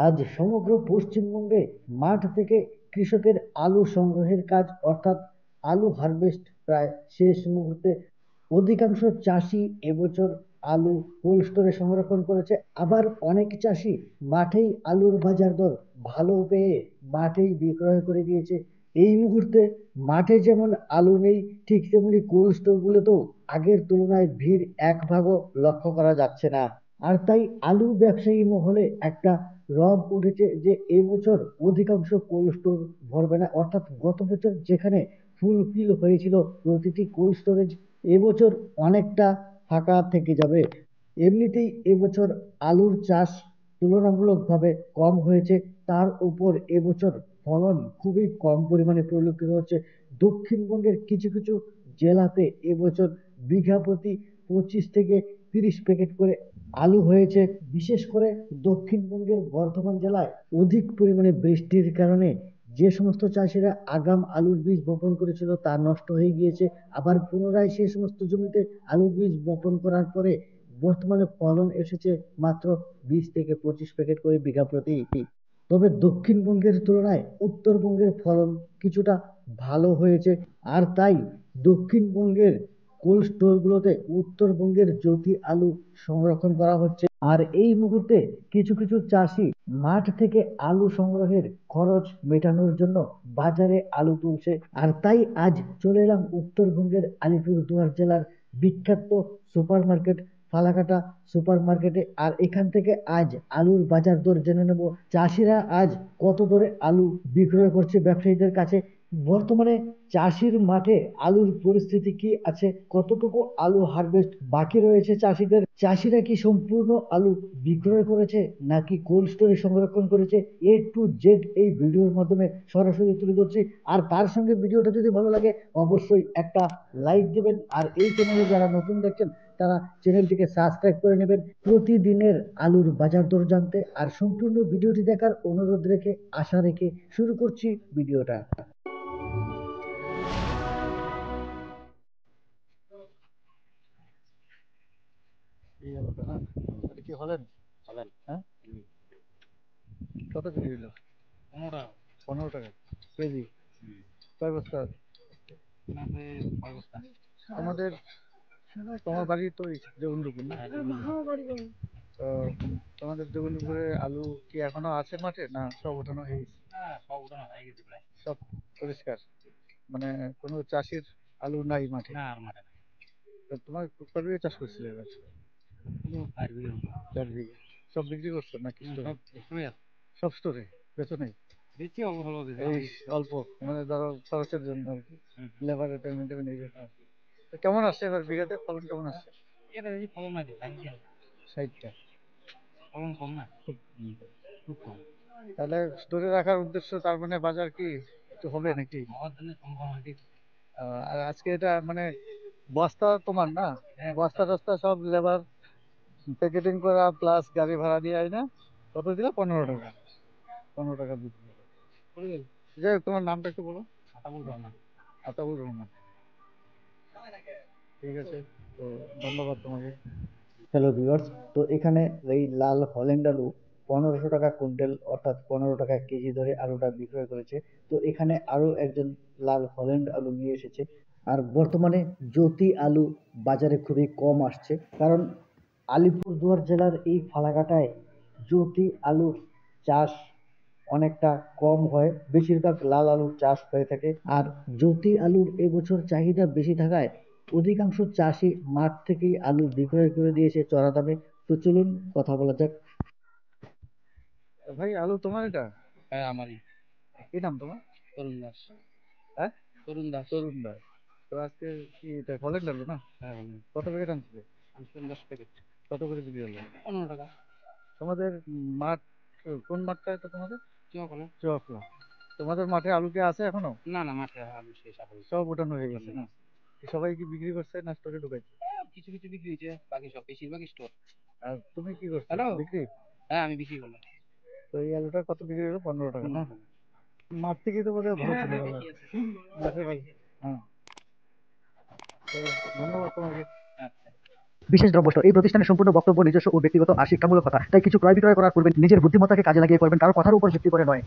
আজ সমগ্র পশ্চিমবঙ্গে মাঠ থেকে কৃষকের আলু সংগ্রহের কাজ অর্থাৎ আলু হারভেস্ট প্রায় শেষ মুহূর্তে। অধিকাংশ চাষি এবছর আলু কোল্ড স্টোরে সংরক্ষণ করেছে। আবার অনেক চাষি মাঠেই আলুর বাজার দর ভালো পেয়ে মাঠেই বিক্রয় করে দিয়েছে। এই মুহূর্তে মাঠে যেমন আলু নেই, ঠিক তেমনি কোল্ড স্টোর গুলোতেও আগের তুলনায় ভিড় এক ভাগও লক্ষ্য করা যাচ্ছে না। আর তাই আলু ব্যবসায়ী মহলে একটা রব উঠেছে যে এবছর অধিকাংশ কোল্ড স্টোর ভরবে না, অর্থাৎ গত বছর যেখানে ফুলফিল হয়েছিল প্রতিটি কোল্ড স্টোরেজ, এবছর অনেকটা ফাঁকা থেকে যাবে। এমনিতেই এবছর আলুর চাষ তুলনামূলকভাবে কম হয়েছে, তার উপর এবছর ফলন খুবই কম পরিমাণে পরিলক্ষিত হচ্ছে। দক্ষিণবঙ্গের কিছু কিছু জেলাতে এবছর বিঘা প্রতি 25 থেকে 30 প্যাকেট করে আলু হয়েছে। বিশেষ করে দক্ষিণবঙ্গের বর্ধমান জেলায় অধিক পরিমাণে বৃষ্টির কারণে যে সমস্ত চাষিরা আগাম আলুর বীজ বপন করেছিল তা নষ্ট হয়ে গিয়েছে। আবার পুনরায় সেই সমস্ত জমিতে আলুর বীজ বপন করার পরে বর্তমানে ফলন এসেছে মাত্র 20 থেকে 25 প্যাকেট করে বিঘা প্রতি। তবে দক্ষিণবঙ্গের তুলনায় উত্তরবঙ্গের ফলন কিছুটা ভালো হয়েছে। আর তাই দক্ষিণবঙ্গের কোল্ড স্টোর গুলোতে উত্তরবঙ্গের জ্যোতি আলু সংরক্ষণ করা হচ্ছে। আর এই মুহূর্তে কিছু কিছু চাষি মাঠ থেকে আলু সংগ্রহের খরচ মেটানোর জন্য বাজারে আলু তুলছে। আর তাই আজ চলে এলাম উত্তরবঙ্গের আলিপুরদুয়ার জেলার বিখ্যাত সুপার মার্কেট ফালাকাটা সুপার মার্কেটে। আর এখান থেকে আজ আলুর বাজার দর জেনে নেব। চাষিরা আজ কত দরে আলু বিক্রয় করছে ব্যবসায়ীদের কাছে, বর্তমানে চাষির মাঠে আলুর পরিস্থিতি কি আছে, কতটুকু আলু হারভেস্ট বাকি রয়েছে চাষিদের, চাষিরা কি সম্পূর্ণ আলু বিক্রয় করেছে নাকি কোল্ড স্টোরে সংরক্ষণ করেছে, A to Z এই ভিডিওর মাধ্যমে সরাসরি তুলে ধরছি। আর তার সঙ্গে ভিডিওটা যদি ভালো লাগে অবশ্যই একটা লাইক দিবেন। আর এই চ্যানেলে যারা নতুন দেখছেন তারা চ্যানেলটিকে সাবস্ক্রাইব করে নেবেন প্রতিদিনের আলুর বাজার দর জানতে। আর সম্পূর্ণ ভিডিওটি দেখার অনুরোধ রেখে আশা রেখে শুরু করছি ভিডিওটা। এই আলুটা না, এটা কি হলেন? চলেন। হ্যাঁ, হুম। কত কেজি হলো? 15 টাকা। 15 টাকা কেজি। হুম। কয় বস্তা? মাসে 6 বস্তা। আমাদের, তোমার বাড়ি তো জগন্নাথপুর না? হ্যাঁ, জমিতে। তো তোমাদের জগন্নাথপুরে আলু কি এখনো আছে মাঠে না সব ওঠানো হয়ে গেছে? হ্যাঁ, সব উঠানো হয়ে গেছে প্রায়। সব পরিষ্কার, মানে কোনো চাষির আলু নাই মাঠে? না আর মাঠে না। তো তোমার কত বিঘা চাষ করছিলে এবার? শুধু 5 বিঘের মতো। 4 বিঘা। সব বিক্রি করছো নাকি স্টোরে? সব একটুই আছে। সব স্টোরে বেচো নেই? দিচ্ছি অল্প স্বল্প দিচ্ছি। এই অল্প, মানে ধরো খরচের জন্য আর কি, হুম। লেবারের পেমেন্ট টেমেন্ট এই জন্য আর কি। তো কেমন আসছে এবার বিঘাতে ফলন, কেমন আসছে? এটা বেশি ফলন নাই, 60টা। ফলন কম না, খুব খুব কম। তাহলে স্টোরে রাখার উদ্দেশ্য, তার মানে বাজার কি একটু হবে নাকি? হওয়ার জন্য কম কম হয়। আর আজকে এটা মানে বস্তা তোমার না? হ্যাঁ, বস্তা টস্তা সব লেবার প্যাকেটিং করা প্লাস গাড়ি ভাড়া দিয়ে আয় না? কত দিলা? 15 টাকা। 15 টাকা বিক্রি করো। পড়ে গেল। যাই হোক, তোমার নামটা একটু বলো। আতাবুল রহমান। আতাউর রহমান। ঠিক আছে, তো ধন্যবাদ তোমাকে। হ্যালো ভিউয়ার্স, তো এখানে এই লাল হল্যান্ড আলু 1500 টাকা কুইন্টাল অর্থাৎ 15 টাকা কেজি ধরে আলুটা বিক্রয় করেছে। তো এখানে আরো একজন লাল হল্যান্ড আলু নিয়ে এসেছে। আর বর্তমানে জ্যোতি আলু বাজারে খুবই কম আসছে, কারণ আলিপুরদুয়ার জেলার এই ফালাকাটায় জ্যোতি আলুর চাষ অনেকটা কম হয়, বেশিরভাগ লাল আলুর চাষ হয়ে থাকে। আর জ্যোতি আলুর এবছর চাহিদা বেশি থাকায় অধিকাংশ চাষি মাঠ থেকেই আলু বিক্রয় করে দিয়েছে চড়া দামে। তো চলুন কথা বলা যাক। ভাই, আলু তোমার এটা? হ্যাঁ, আমারই। কি নাম তোমার? তরুণ দাস। হ্যাঁ, তরুণ দাস। তরুণ দাস। তো আজকে কি এটা ফলের আলু না? হ্যাঁ, বলুন। কত প্যাকেট আনছিলে? আনছিলাম 10 প্যাকেট। কত করে বিক্রি হলো? 15 টাকা। তোমাদের মাঠ কোন মাঠটা এটা তোমাদের? চুয়াপাড়া। চুয়াখলা। তোমাদের মাঠে আলু কি আছে এখনো? না না, মাঠে আলু শেষ আপাতত। সব ওঠানো হয়ে ওটা গেছে নেই। না? সবাই কি বিক্রি করছে না স্টোরে ঢুকাইছে? কিছু কিছু বিক্রি হয়েছে, বাকি সব বেশিরভাগ স্টোর। আর তুমি কি করছো, হ্যালো। বিক্রি? হ্যাঁ, আমি বিক্রি করলাম। তো এই আলুটা কত বিক্রি হলো? 15 টাকা না? 15 টাকা। মাঠ থেকে তো বোধহয় ভালো হ্যাঁ ছিল হ্যাঁ, বাজার। বেশি আছে। মাঠে ভালো। হ্যাঁ, তো ধন্যবাদ তোমাকে। আচ্ছা। বিশেষ দ্রব্য স্টোর এই প্রতিষ্ঠানের সম্পূর্ণ বক্তব্য নিজস্ব ও ব্যক্তিগত আর শিক্ষামূলক কথা, তাই কিছু ক্রয় বিক্রয় করার পূর্বে নিজের বুদ্ধিমত্তাকে কাজে লাগিয়ে করবেন, কারো কথার উপর ভিত্তি করে নয়।